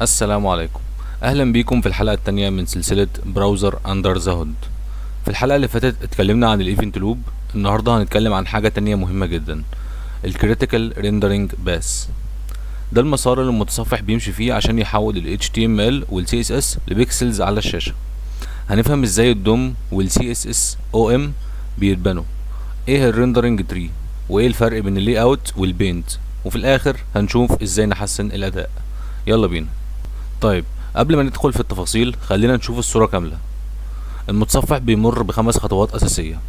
السلام عليكم. اهلا بيكم في الحلقه التانية من سلسله براوزر اندر ذا هود. في الحلقه اللي فاتت اتكلمنا عن الايفنت لوب. النهارده هنتكلم عن حاجه تانية مهمه جدا، الكريتيكال ريندرنج باس. ده المسار اللي المتصفح بيمشي فيه عشان يحول ال HTML وال CSS لبيكسلز على الشاشه. هنفهم ازاي الدوم وال CSS بيتبنوا، ايه الريندرنج تري، وايه الفرق بين اللي اوت والبينت، وفي الاخر هنشوف ازاي نحسن الاداء. يلا بينا. طيب، قبل ما ندخل في التفاصيل خلينا نشوف الصورة كاملة. المتصفح بيمر ب5 خطوات أساسية.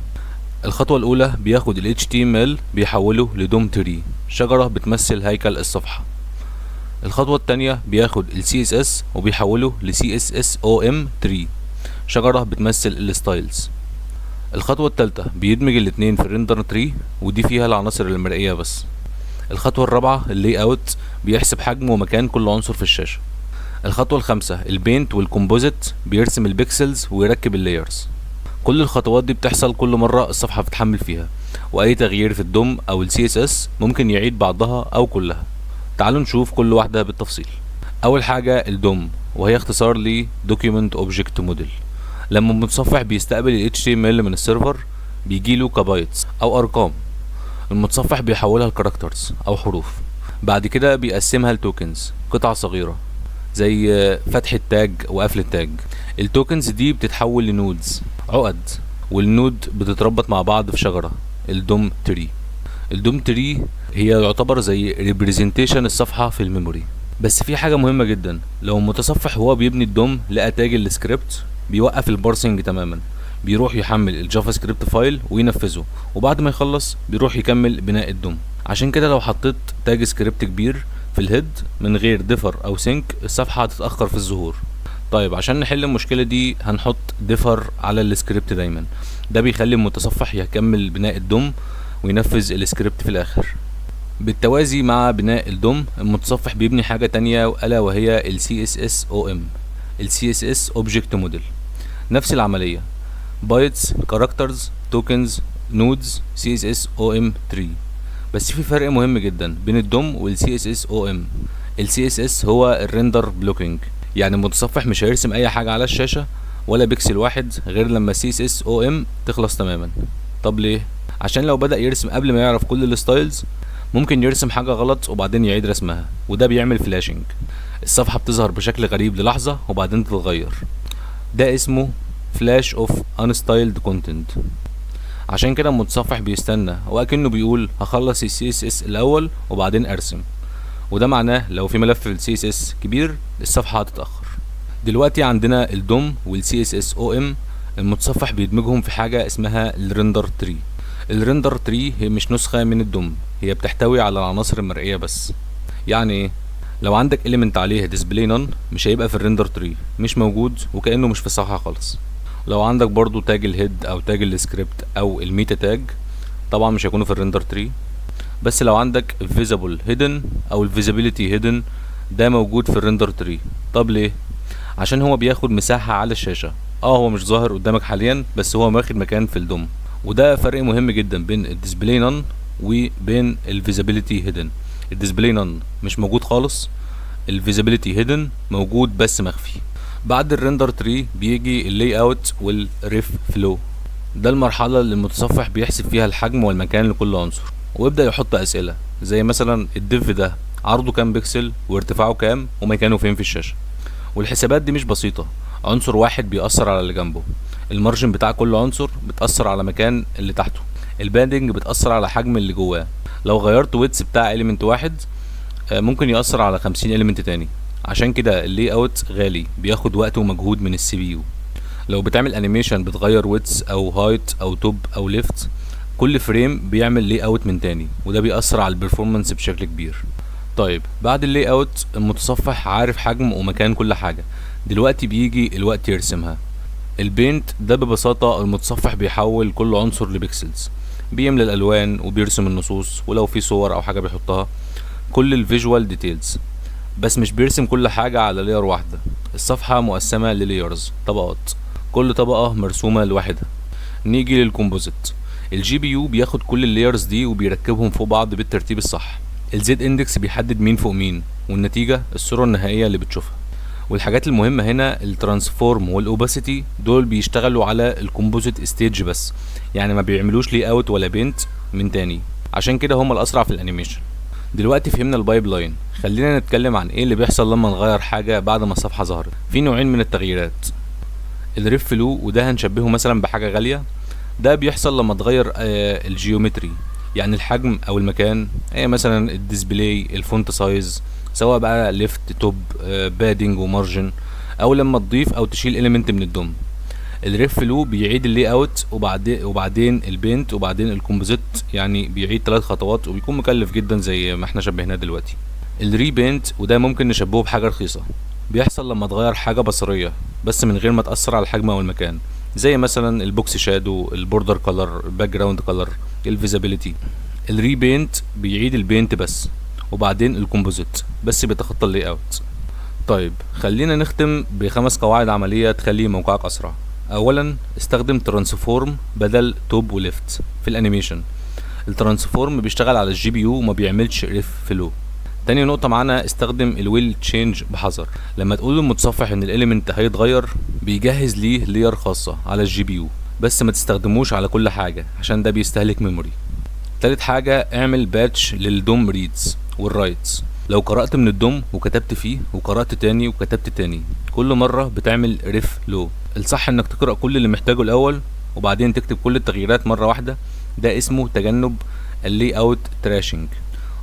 الخطوة الأولى بياخد ال HTML بيحوله لدوم تري، شجرة بتمثل هيكل الصفحة. الخطوة التانية بياخد ال CSS وبيحوله ل CSSOM تري، شجرة بتمثل الستايلز. الخطوة التالتة بيدمج الاتنين في الريندر تري، ودي فيها العناصر المرئية بس. الخطوة الرابعة اللي اوت بيحسب حجم ومكان كل عنصر في الشاشة. الخطوة الخامسة البينت والكومبوزيت بيرسم البيكسلز ويركب اللايرز. كل الخطوات دي بتحصل كل مرة الصفحة بتحمل فيها، وأي تغيير في الدوم أو ال CSS ممكن يعيد بعضها أو كلها. تعالوا نشوف كل واحدة بالتفصيل. أول حاجة الدوم، وهي اختصار ل Document Object Model. لما المتصفح بيستقبل ال HTML من السيرفر بيجيله كبايتس أو أرقام، المتصفح بيحولها لكاركترز أو حروف. بعد كده بيقسمها لتوكنز، قطع صغيرة زي فتح التاج وقفل التاج. التوكنز دي بتتحول لنودز، عقد، والنود بتتربط مع بعض في شجرة، الدوم تري. الدوم تري هي يعتبر زي ريبريزنتيشن الصفحة في الميموري. بس في حاجة مهمة جدا، لو المتصفح هو بيبني الدوم لقى تاج السكريبت بيوقف البارسنج تماما، بيروح يحمل الجافا سكريبت فايل وينفذه، وبعد ما يخلص بيروح يكمل بناء الدوم. عشان كده لو حطيت تاج سكريبت كبير في الهيد من غير ديفر او سينك الصفحة هتتأخر في الظهور. طيب، عشان نحل المشكلة دي هنحط ديفر على السكريبت دايما، ده بيخلي المتصفح يكمل بناء الدوم وينفذ السكريبت في الاخر. بالتوازي مع بناء الدوم المتصفح بيبني حاجة تانية ألا وهي ال CSSOM، ال CSS Object Model. نفس العملية، بايتس، كاركترز، توكنز، نودز، CSSOM tree. بس في فرق مهم جدا بين الدوم وال CSSOM. ال CSS هو الريندر بلوكينج، يعني المتصفح مش هيرسم اي حاجة على الشاشة ولا بيكسل واحد غير لما CSSOM تخلص تماما. طب ليه؟ عشان لو بدأ يرسم قبل ما يعرف كل الستايلز ممكن يرسم حاجة غلط وبعدين يعيد رسمها، وده بيعمل فلاشنج. الصفحة بتظهر بشكل غريب للحظة وبعدين تتغير، ده اسمه فلاش اوف unstyled content. عشان كده المتصفح بيستنى وكأنه بيقول هخلص ال CSS الأول وبعدين أرسم، وده معناه لو في ملف ال CSS كبير الصفحة هتتأخر. دلوقتي عندنا الدوم وال CSSOM، المتصفح بيدمجهم في حاجة اسمها الريندر تري. الريندر تري هي مش نسخة من الدوم، هي بتحتوي على العناصر المرئية بس. يعني ايه؟ لو عندك element عليه display none مش هيبقى في الريندر تري، مش موجود وكأنه مش في الصفحة خالص. لو عندك برضو تاج الهيد او تاج السكريبت او الميتا تاج طبعا مش هيكونوا في الريندر تري. بس لو عندك visible hidden او visibility hidden ده موجود في الريندر تري. طب ليه؟ عشان هو بياخد مساحة على الشاشة. هو مش ظاهر قدامك حاليا بس هو واخد مكان في الدوم، وده فرق مهم جدا بين الديسبلاي نون وبين الفيزابيليتي هيدن. الديسبلاي نون مش موجود خالص، الفيزابيليتي هيدن موجود بس مخفي. بعد الريندر تري بيجي اللاي اوت والريف فلو، ده المرحلة اللي المتصفح بيحسب فيها الحجم والمكان لكل عنصر ويبدأ يحط أسئلة زي مثلا الديف ده عرضه كام بكسل وارتفاعه كام ومكانه فين في الشاشة. والحسابات دي مش بسيطة، عنصر واحد بيأثر على اللي جنبه، المارجن بتاع كل عنصر بتأثر على مكان اللي تحته، الباندنج بتأثر على حجم اللي جواه. لو غيرت ويتس بتاع إليمنت واحد ممكن يأثر على 50 إليمنت تاني. عشان كده اللي اوت غالي، بياخد وقت ومجهود من السي بي يو. لو بتعمل انيميشن بتغير ويتس او هايت او توب او ليفت، كل فريم بيعمل لي اوت من تاني، وده بيأثر على البرفورمانس بشكل كبير. طيب، بعد اللي اوت المتصفح عارف حجم ومكان كل حاجة، دلوقتي بيجي الوقت يرسمها. البينت ده ببساطة المتصفح بيحول كل عنصر لبيكسلز، بيملى الالوان وبيرسم النصوص ولو في صور او حاجة بيحطها، كل الفيجوال ديتيلز. بس مش بيرسم كل حاجة على لاير واحدة، الصفحة مقسمة للايرز، طبقات، كل طبقة مرسومة لوحدها. نيجي للكومبوزيت. الجي بي يو بياخد كل اللايرز دي وبيركبهم فوق بعض بالترتيب الصح. الزد اندكس بيحدد مين فوق مين، والنتيجة الصورة النهائية اللي بتشوفها. والحاجات المهمة هنا الترانسفورم والاوباسيتي، دول بيشتغلوا على الكومبوزيت ستيج بس، يعني ما بيعملوش لي اوت ولا بينت من تاني، عشان كده هم الاسرع في الانيميشن. دلوقتي فهمنا البايب لاين، خلينا نتكلم عن ايه اللي بيحصل لما نغير حاجة بعد ما الصفحة ظهرت. في نوعين من التغييرات، الريف فلو وده هنشبهه مثلا بحاجة غالية. ده بيحصل لما تغير الجيومتري، يعني الحجم او المكان، مثلا الديسبلاي، الفونت سايز، سواء بقى ليفت توب بادنج ومارجن، او لما تضيف او تشيل اليمنت من الدوم. الريف فلو بيعيد اللي اوت وبعدين البينت وبعدين الكومبوزيت، يعني بيعيد 3 خطوات وبيكون مكلف جدا زي ما احنا شبهناه دلوقتي. الريبينت وده ممكن نشبهه بحاجه رخيصه، بيحصل لما تغير حاجه بصريه بس من غير ما تاثر على الحجم او المكان، زي مثلا البوكس شادو، البوردر كلر، الباك جراوند كلر، الفيزابيليتي. الريبينت بيعيد البينت بس وبعدين الكومبوزيت بس بيتخطى اللي اوت. طيب خلينا نختم ب5 قواعد عمليه تخلي موقعك اسرع. اولا استخدم ترانسفورم بدل توب وليفت في الانيميشن. الترانسفورم بيشتغل على الجي بي يو وما بيعملش ريف فلو. تاني نقطة معانا استخدم الويل تشينج بحذر. لما تقول للمتصفح ان الاليمنت هيتغير بيجهز ليه لير خاصة على الجي بي يو، بس ما تستخدموش على كل حاجة عشان ده بيستهلك ميموري. تالت حاجة اعمل باتش للدوم ريدز والرايتس. لو قرأت من الدوم وكتبت فيه وقرأت تاني وكتبت تاني، كل مرة بتعمل ريف لو. الصح انك تقرأ كل اللي محتاجه الاول وبعدين تكتب كل التغييرات مرة واحدة، ده اسمه تجنب اللي اوت تراشنج.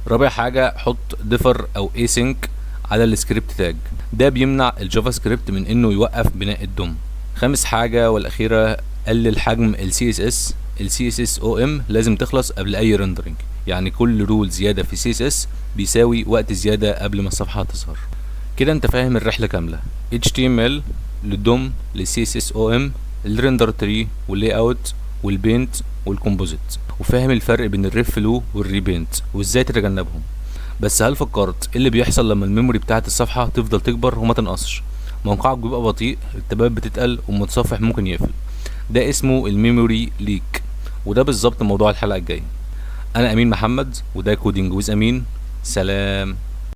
رابع حاجة حط ديفر او async على السكريبت تاج، ده بيمنع الجافا سكريبت من انه يوقف بناء الدوم. خامس حاجة والاخيرة قلل حجم ال CSS. ال CSS OM لازم تخلص قبل اي ريندرنج، يعني كل رول زيادة في CSS بيساوي وقت زيادة قبل ما الصفحة تظهر. كده انت فاهم الرحلة كاملة، HTML للدوم، لل CSS OM، الريندر تري واللاي اوت والبينت والكومبوزيت، وفاهم الفرق بين الريف فلو والريبينت وازاي تتجنبهم. بس هل فكرت ايه اللي بيحصل لما الميموري بتاعت الصفحة تفضل تكبر وما تنقصش؟ موقعك بيبقى بطيء، التابات بتتقل والمتصفح ممكن يقفل، ده اسمه الميموري ليك، وده بالظبط موضوع الحلقة الجاية. انا امين محمد وده كودينج ويز امين، سلام.